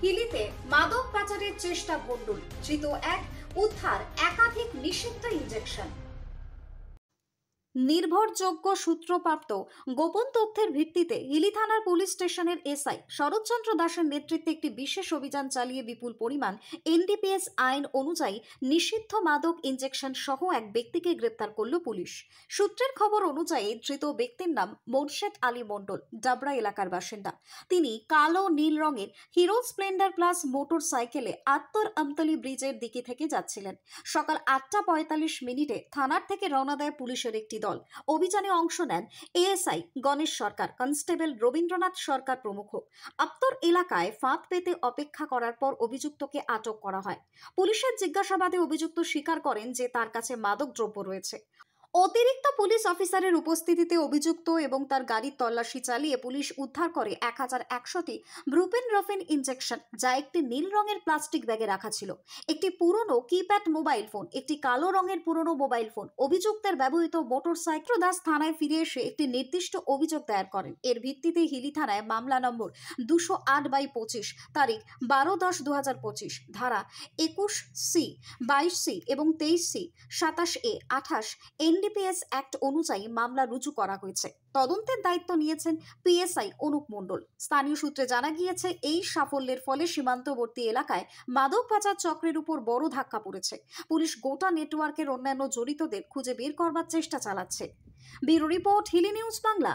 হিলিতে মাদক পাচারের চেষ্টা ভণ্ডুল, ধৃত এক, উদ্ধার একাধিক নিষিদ্ধ ইনজেকশন। নির্ভরযোগ্য সূত্রপ্রাপ্ত গোপন তথ্যের ভিত্তিতে হিলি থানার পুলিশ স্টেশনের এসআই শরৎচন্দ্র দাসের নেতৃত্বে একটি বিশেষ অভিযান চালিয়ে বিপুল পরিমাণ এনডিপিএস আইন অনুযায়ী নিষিদ্ধ মাদক ইনজেকশন সহ এক ব্যক্তিকে গ্রেপ্তার করল পুলিশ। সূত্রের খবর অনুযায়ী ধৃত ব্যক্তির নাম মোর্শেদ আলী মণ্ডল, ডাবরা এলাকার বাসিন্দা। তিনি কালো নীল রঙের হিরো স্প্লেন্ডার প্লাস মোটর সাইকেলে আত্তর আমতলি ব্রিজের দিকে থেকে যাচ্ছিলেন। সকাল 8:45 থানার থেকে রওনা দেয় পুলিশের একটি দল। অভিযানে অংশ নেন এএসআই গণেশ সরকার, কনস্টেবল রবীন্দ্রনাথ সরকার প্রমুখ। আত্তর এলাকায় ফাঁদ পেতে অপেক্ষা করার পর অভিযুক্তকে আটক করা হয়। পুলিশের জিজ্ঞাসাবাদে অভিযুক্ত স্বীকার করেন যে তার কাছে মাদক দ্রব্য রয়েছে। অতিরিক্ত পুলিশ অফিসারের উপস্থিতিতে অভিযুক্ত এবং তার গাড়ির তল্লাশি চালিয়ে পুলিশ উদ্ধার করে 1100টি ব্রুপেনরফেন ইনজেকশন, যা একটি নীল রঙের প্লাস্টিক ব্যাগে রাখা ছিল। একটি পুরনো কিপ্যাড মোবাইল ফোন, একটি কালো রঙের পুরনো মোবাইল ফোন। অভিযুক্তের ব্যবহৃত মোটরসাইকেল দাস থানায় ফিরে এসে একটি নির্দিষ্ট অভিযোগ দায়ের করেন। এর ভিত্তিতে হিলি থানায় মামলা নম্বর 208/25 তারিখ 12/10/2025 ধারা 21C, 22C এবং 23C, 27A, 28 এনডিপিএস অ্যাক্ট অনুযায়ী মামলা রুজু করা হয়েছে। তদন্তের দায়িত্ব নিয়েছেন পিএসআই অনুপ মণ্ডল। স্থানীয় সূত্রে জানা গিয়েছে, এই সাফল্যের ফলে সীমান্তবর্তী এলাকায় মাদক পাচার চক্রের উপর বড় ধাক্কা পড়েছে। পুলিশ গোটা নেটওয়ার্কের অন্যান্য জড়িতদের খুঁজে বের করবার চেষ্টা চালাচ্ছে। Bureau report, Hili news Bangla.